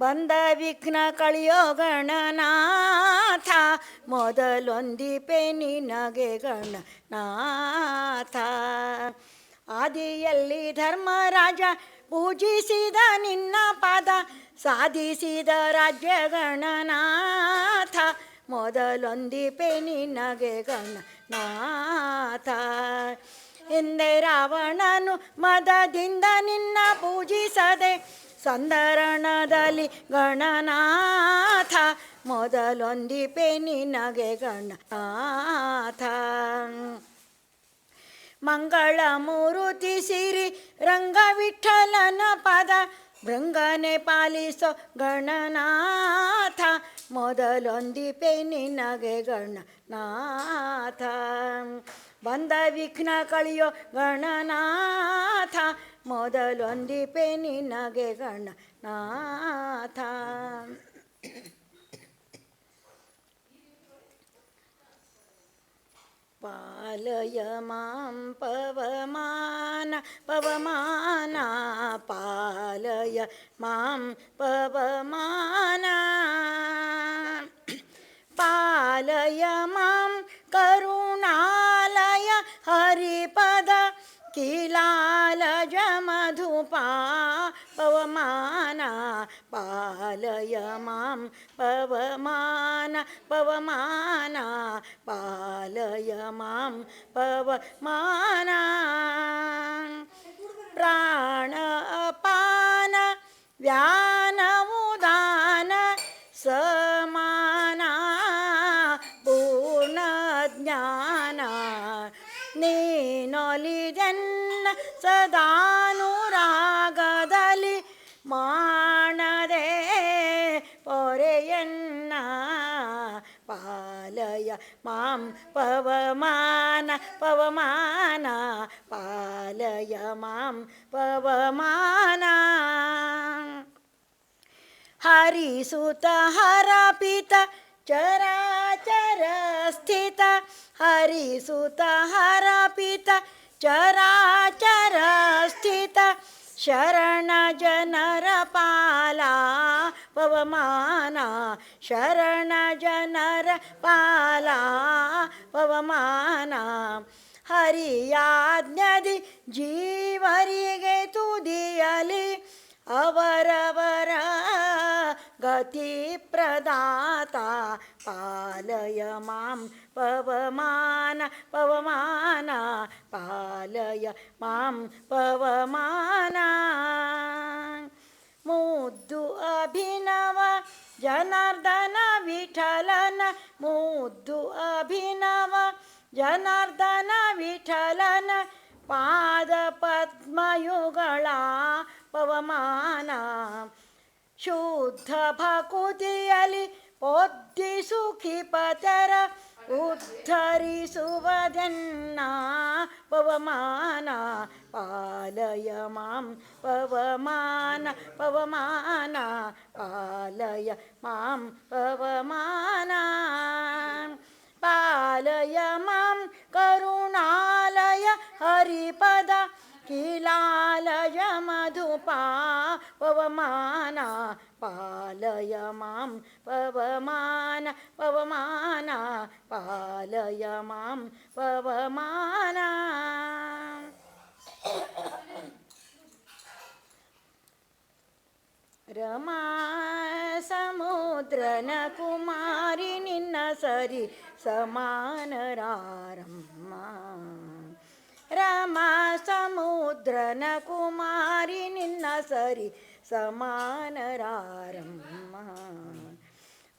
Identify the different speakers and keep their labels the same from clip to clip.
Speaker 1: ಬಂದ ವಿಘ್ನ ಕಳಿಯೋ ಗಣನಾಥ, ಮೊದಲೊಂದಿಪೆ ನಿನಗೆ ಗಣನಾಥ. ಆದಿಯಲ್ಲಿ ಧರ್ಮರಾಜ ಪೂಜಿಸಿದ ನಿನ್ನ ಪಾದ, ಸಾಧಿಸಿದ ರಾಜ್ಯ ಗಣನಾಥ, ಮೊದಲೊಂದಿಪೆ ನಿನಗೆ ಗಣನಾಥ. ಹಿಂದೆ ರಾವಣನು ಮದದಿಂದ ನಿನ್ನ ಪೂಜಿಸದೆ, ಸಂದರಣದಲ್ಲಿ ಗಣನಾಥ, ಮೊದಲೊಂದಿಪೆ ನಿನಗೆ ಗಣನಾಥ. ಮಂಗಳ ಮೂರುತಿ ಸಿರಿ ರಂಗವಿಠಲನ ಪದ, ಭೃಂಗನೆ ಪಾಲಿಸೋ ಗಣನಾಥ, ಮೊದಲೊಂದಿಪೆ ನಿನಗೆ ಗಣನಾಥ. ಬಂದ ವಿಘ್ನ ಕಳಿಯೋ ಗಣನಾಥ, ಮೊದಲೊಂದಿಪೆ ನಿನಗೆ ಗಣನಾಥ. ಪಾಲಯ ಮಾಂ ಪವಮಾನ ಪವಮಾನ, ಪಾಲಯ ಮಾಂ ಪವಮಾನ. ಪಾಲಯ ಮಾಂ ಕರುಣಾಲಯ ಹರಿಪದ, ಕೀಲಾಲಜ ಮಧುಪಾ ಪವಮಾನ. ಪಾಲಯ ಮಾಂ ಪವಮಾನ ಪವಮಾನ, ಪಾಲಯ ಮಾಂ ಪವಮಾನ. ಪ್ರಾಣ ಅಪಾನ ವ್ಯಾನ ಉದಾನ ಸಮಾನ, ಪೂರ್ಣ ಜ್ಞಾನ ನೀನೊಲಿದೆನ್ನ ಸದಾನುರಾಗದಲ್ಲಿ, ಮಾಡದೆ ಪೊರೆಯನ್ನ. ಪಾಲಯ ಮಾಂ ಪವಮಾನ ಪವಮಾನ, ಪಾಲಯ ಮಾಂ ಪವಮಾನ. ಹರಿಸುತ ಹರಪಿತ ಚರಾಚರ ಸ್ಥಿತ, ಹರಿಸುತ ಹರಪಿತ ಚರಾಚರ ಸ್ಥಿತ, ಶರಣ ಜನರ ಪಾಲ ಪವಮಾನ. ಶರಣ ಜನರ ಪಾಲ ಪವಮಾನ. ಹರಿಯಾಜ್ಞದಿ ಜೀವರಿಗೆ ತುದಿಯಲಿ, ಅವರವರ ಗತಿ ಪ್ರದಾತ. ಪಾಲಯ ಮಾಂ ಪವಮಾನ ಪವಮಾನ, ಪಾಲಯ ಮಾಂ ಪವಮಾನ. ಮುದ್ದು ಅಭಿನವ ಜನಾರ್ದನ ವಿಠಲನ, ಮುದ್ದು ಅಭಿನವ ಜನಾರ್ದನ ವಿಠಲನ, ಪಾದ ಪದ್ಮಯುಗಳ ಪವಮಾನ. ಶುದ್ಧ ಭಕುತಿಯಲಿ ಪೊದ್ದಿ ಸುಖಿಪತರ, ಉದ್ಧರಿಸುವದೆನ್ನ ಪವಮಾನ. ಪಾಲಯ ಮಾಂ ಪವಮಾನ ಪವಮಾನ, ಪಾಲಯ ಮಾಂ ಪವಮಾನ. ಪಾಲಯ ಮಾಂ ಕರುಣಾಲಯ ಹರಿಪದ, ಕೀಲಾಲಯ ಮಧುಪಾ ಪವಮಾನ. ಪಾಲಯ ಮಾಂ ಪವಮಾನ ಪವಮಾನ, ಪಾಲಯ ಮಾಂ ಪವಮಾನ. ರಮಾ ಸಮುದ್ರನ ಕುಮಾರಿ ನಿನ್ನ ಸರಿ ಸಮಾನರಾರಮ್ಮ. ರಮಾ ಸಮುದ್ರನ ಕುಮಾರಿ ನಿನ್ನ ಸರಿ ಸಮಾನರಾರಮ್ಮ.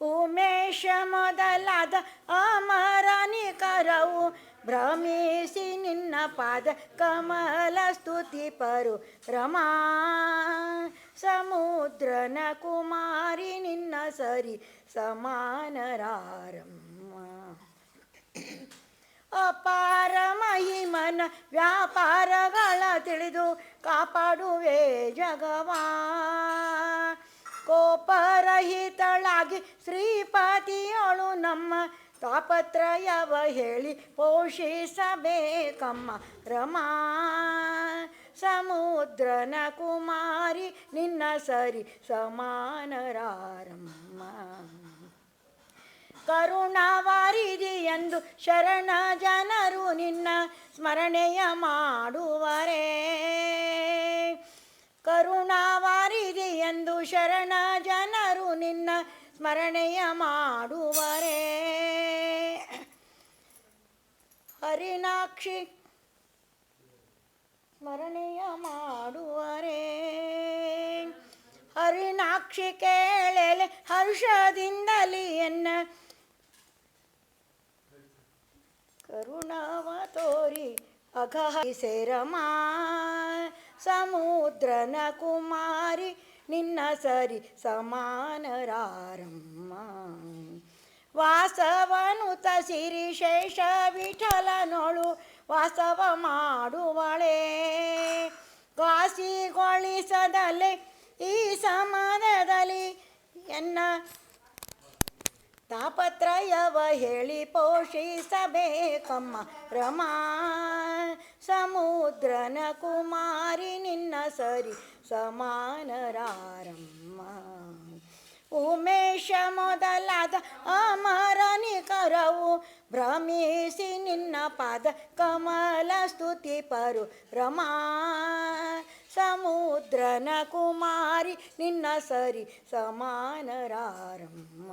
Speaker 1: ಉಮೇಶ ಮೊದಲಾದ ಅಮರನಿಕರವು ಭ್ರಮಿಸಿ ನಿನ್ನ ಪಾದ ಕಮಲ ಸ್ತುತಿ ಪರು. ರಮಾ ಸಮುದ್ರನ ಕುಮಾರಿ ನಿನ್ನ ಸರಿ ಸಮಾನರಾರಮ್ಮ. ಅಪಾರ ಮಹಿಮನ ವ್ಯಾಪಾರಗಳ ತಿಳಿದು ಕಾಪಾಡುವೆ ಜಗವಾ. ಕೋಪರಹಿತಳಾಗಿ ಶ್ರೀಪತಿಯಳು ನಮ್ಮ ತಾಪತ್ರಯವ ಹೇಳಿ ಪೋಷಿಸಬೇಕಮ್ಮ. ರಮಾ ಸಮುದ್ರನ ಕುಮಾರಿ ನಿನ್ನ ಸರಿ ಸಮಾನರಾರಮ್ಮ. ಕರುಣಾವಾರಿಧಿ ಎಂದು ಶರಣ ಜನರು ನಿನ್ನ ಸ್ಮರಣೆಯ ಮಾಡುವರೇ. ಕರುಣಾವಾರಿಧಿ ಎಂದು ಶರಣ ಜನರು ನಿನ್ನ ಸ್ಮರಣೆಯ ಮಾಡುವರೇ. ಹರಿನಾಕ್ಷಿ ಸ್ಮರಣೆಯ ಮಾಡುವರೇ. ಹರಿನಾಕ್ಷಿ ಕೇಳಲೆ ಹರ್ಷದಿಂದಲಿ ಎನ್ನ ಕರುಣಾವ ತೋರಿ ಅಘಹಿಸೆರಮ. ಸಮುದ್ರನ ಕುಮಾರಿ ನಿನ್ನ ಸರಿ ಸಮಾನರಾರಮ್ಮ. ವಾಸವನುತ ಸಿರಿಶೇಷ ವಿಠಲನೊಳು ವಾಸವ ಮಾಡುವಳೆ. ಕಾಸಿಗೊಳಿಸದಲೆ ಈ ಸಮಾನದಲ್ಲಿ ಎನ್ನ ತಾಪತ್ರಯವ ಹೇಳಿ ಪೋಷಿಸಬೇಕಮ್ಮ ರಮಾ. ಸಮುದ್ರನ ಕುಮಾರಿ ನಿನ್ನ ಸರಿ ಸಮಾನರಾರಮ್ಮ. ಉಮೇಶ ಮೊದಲಾದ ಅಮರನಿಕರವು ಭ್ರಮಿಸಿ ನಿನ್ನ ಪಾದ ಕಮಲ ಸ್ತುತಿ ಪರು ರಮಾ. ಸಮುದ್ರನ ಕುಮಾರಿ ನಿನ್ನ ಸರಿ ಸಮಾನರಾರಮ್ಮ.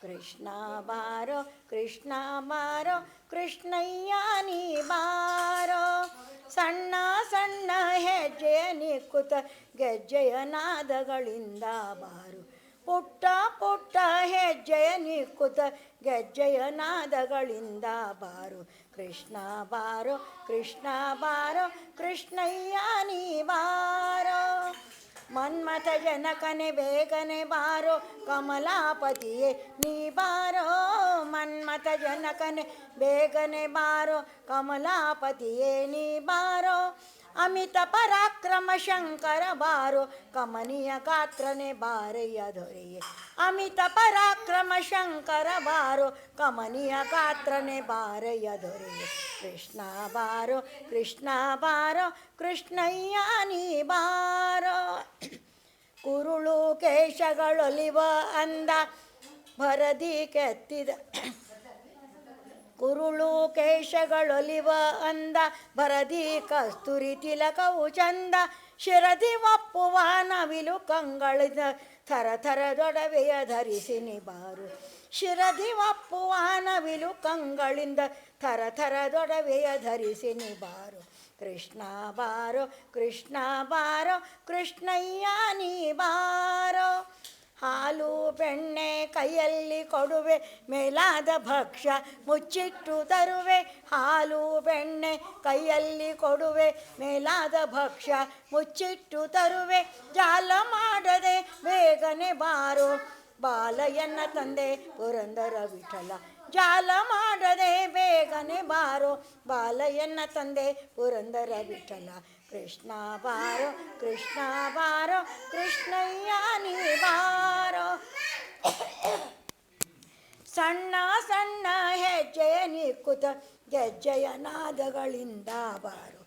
Speaker 1: ಕೃಷ್ಣ ಬಾರೋ ಕೃಷ್ಣ ಬಾರೋ ಕೃಷ್ಣಯ್ಯ ನೀ ಬಾರೋ. ಸಣ್ಣ ಸಣ್ಣ ಹೆಜ್ಜೆಯ ನಿಕ್ಕುತ ಗೆಜ್ಜೆಯ ನಾದಗಳಿಂದ ಬಾರು. ಪುಟ್ಟ ಪುಟ್ಟ ಹೆಜ್ಜೆಯ ನಿಕ್ಕುತ ಗೆಜ್ಜೆಯ ನಾದಗಳಿಂದ ಬಾರು. ಕೃಷ್ಣ ಬಾರೋ ಕೃಷ್ಣ ಬಾರೋ ಕೃಷ್ಣಯ್ಯ ನೀ ಬಾರೋ. ಮನ್ಮಥ ಜನಕನೆ ಬೇಗನೆ ಬಾರೋ ಕಮಲಾಪತಿಯೇ ನೀ ಬಾರೋ. ಮನ್ಮಥ ಜನಕನೆ ಬೇಗನೆ ಬಾರೋ ಕಮಲಾಪತಿಯೇ ನೀ ಬಾರೋ. ಅಮಿತ ಪರಾಕ್ರಮ ಶಂಕರ ಬಾರೋ ಕಮನೀಯ ಗಾತ್ರನೆ ಬಾರಯ್ಯ ದೊರೆಯೇ. ಅಮಿತ ಪರಾಕ್ರಮ ಶಂಕರ ಬಾರೋ ಕಮನೀಯ ಗಾತ್ರನೆ ಬಾರಯ್ಯ ದೊರೆಯೇ. ಕೃಷ್ಣ ಬಾರೋ ಕೃಷ್ಣ ಬಾರೋ ಕೃಷ್ಣಯ್ಯ ನೀ ಬಾರೋ. ಕುರುಳು ಕೇಶಗಳೊಲಿವ ಅಂದ ಭರದಿ ಕೆತ್ತಿದ ಕುರುಳು ಕೇಶಗಳೊಲಿವ ಅಂದ ಭರದಿ ಕಸ್ತೂರಿ ತಿಲಕವು ಚಂದ. ಶಿರದಿ ಒಪ್ಪುವ ನವಿಲು ಕಂಗಳಿದ ಥರ ಥರದೊಡವೆಯ ಧರಿಸಿ ನಿಬಾರು. ಶಿರದಿ ಒಪ್ಪುವ ನವಿಲು ಕಂಗಳಿಂದ ಥರ ಥರದೊಡವೆಯ ಧರಿಸಿ ನಿಬಾರು. ಕೃಷ್ಣ ಬಾರೋ ಕೃಷ್ಣ ಬಾರೋ ಕೃಷ್ಣಯ್ಯ ನೀ ಬಾರೋ. ಹಾಲು ಬೆಣ್ಣೆ ಕೈಯಲ್ಲಿ ಕೊಡುವೆ ಮೇಲಾದ ಭಕ್ಷ್ಯ ಮುಚ್ಚಿಟ್ಟು ತರುವೆ. ಹಾಲು ಬೆಣ್ಣೆ ಕೈಯಲ್ಲಿ ಕೊಡುವೆ ಮೇಲಾದ ಭಕ್ಷ್ಯ ಮುಚ್ಚಿಟ್ಟು ತರುವೆ. ಜಾಲ ಮಾಡದೆ ಬೇಗನೆ ಬಾರೋ ಬಾಲಯ್ಯನ ತಂದೆ ಪುರಂದರ ವಿಠಲ. ಜಾಲ ಮಾಡದೆ ಬೇಗನೆ ಬಾರೋ ಬಾಲಯ್ಯನ ತಂದೆ ಪುರಂದರ ವಿಠಲ. ಕೃಷ್ಣ ಬಾರೋ ಕೃಷ್ಣ ಬಾರೋ ಕೃಷ್ಣಯ್ಯ ನೀ ಬಾರೋ. ಸಣ್ಣ ಸಣ್ಣ ಹೆಜ್ಜೆಯ ನಿಕ್ಕುತ ಗೆಜ್ಜೆಯ ನಾದಗಳಿಂದ ಬಾರೋ.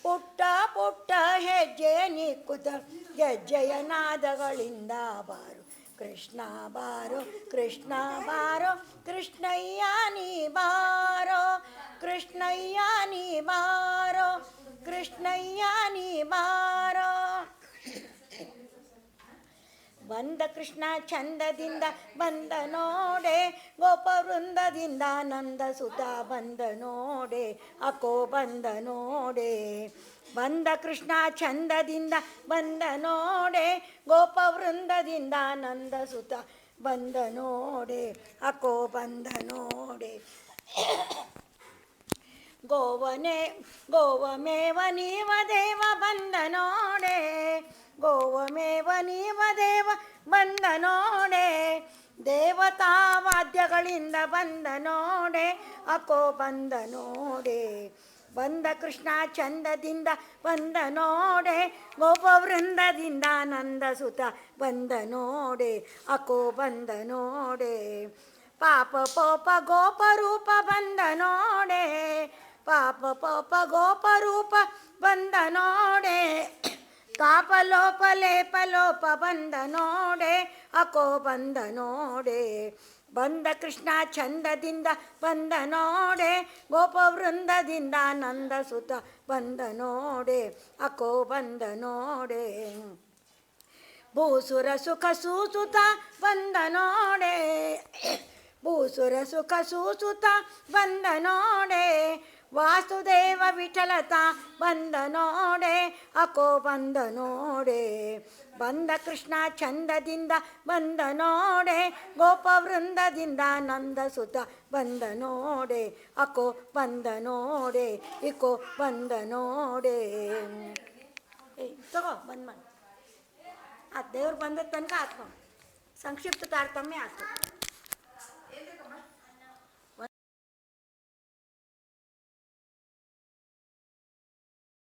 Speaker 1: ಪುಟ್ಟ ಪುಟ್ಟ ಹೆಜ್ಜೆಯ ನಿಕ್ಕುತ ಗೆಜ್ಜೆಯ ನಾದಗಳಿಂದ ಬಾರೋ. ಕೃಷ್ಣ ಬಾರೋ ಕೃಷ್ಣ ಬಾರೋ ಕೃಷ್ಣಯ್ಯ ನೀ ಬಾರೋ. ಕೃಷ್ಣಯ್ಯ ನೀ ಬಾರೋ ಕೃಷ್ಣಯ್ಯ ನೀ ಬಾರೋ. ಬಂದ ಕೃಷ್ಣ ಚಂದದಿಂದ ಬಂದ ನೋಡೆ. ಗೋಪವೃಂದದಿಂದ ನಂದ ಸುತ ಬಂದ ನೋಡೆ. ಅಕೋ ಬಂದ ನೋಡೆ. ಬಂದ ಕೃಷ್ಣ ಚಂದದಿಂದ ಬಂದ ನೋಡೆ. ಗೋಪವೃಂದದಿಂದ ನಂದ ಸುತ ಬಂದ ನೋಡೆ. ಅಕೋ ಬಂದ ನೋಡೆ. ಗೋವಮೇವ ನೀವ ದೇವ ಬಂದ ನೋಡೆ. ಗೋವಮೇವ ನೀವ ದೇವ ಬಂದ ನೋಡೆ. ದೇವತಾ ವಾದ್ಯಗಳಿಂದ ಬಂದ ನೋಡೆ. ಅಕೋ ಬಂದ ನೋಡೆ. ಬಂದ ಕೃಷ್ಣ ಚಂದದಿಂದ ಬಂದ ನೋಡೆ. ಗೋಪವೃಂದದಿಂದ ನಂದ ಸುತ ಬಂದ ನೋಡೆ. ಅಕೋ ಬಂದ ನೋಡೆ. ಪಾಪ ಪೋಪ ಗೋಪರೂಪ ಬಂದ ನೋಡೆ. ಪಾಪ ಪಾಪ ಗೋಪರೂಪ ಬಂದ ನೋಡೆ, ಕಾಪಲೋಪ ಲೇಪಲೋಪ ಬಂದ ನೋಡೆ, ಅಕೋ ಬಂದ ನೋಡೆ. ಬಂದ ಕೃಷ್ಣ ಚಂದದಿಂದ ಬಂದ ನೋಡೆ, ಗೋಪವೃಂದದಿಂದ ನಂದ ಸುತ ಬಂದ ನೋಡೆ, ಅಕೋ ಬಂದ ನೋಡೆ. ಭೂಸುರ ಸುಖ ಸೂಸುತ ಬಂದ ನೋಡೆ, ಭೂಸುರ ಸುಖ ಸೂಸುತ ಬಂದ ನೋಡೆ, ವಾಸುದೇವ ವಿಠಲತ ಬಂದ ನೋಡೆ, ಅಕೋ ಬಂದ ನೋಡೆ. ಬಂದ ಕೃಷ್ಣ ಚಂದದಿಂದ ಬಂದ ನೋಡೆ, ಗೋಪವೃಂದದಿಂದ ನಂದ ಸುತ ಬಂದ ನೋಡೆ, ಅಕೋ ಬಂದ ನೋಡೆ, ಇಕೋ ಬಂದ ನೋಡೆ. ತಗೋ ಬಂದ್ ಮಾಡಿ. ಆ ದೇವ್ರು ಬಂದ ತನಕ ಆತ್ಮ ಸಂಕ್ಷಿಪ್ತ ತಾರತಮ್ಯ ಆಯ್ತು.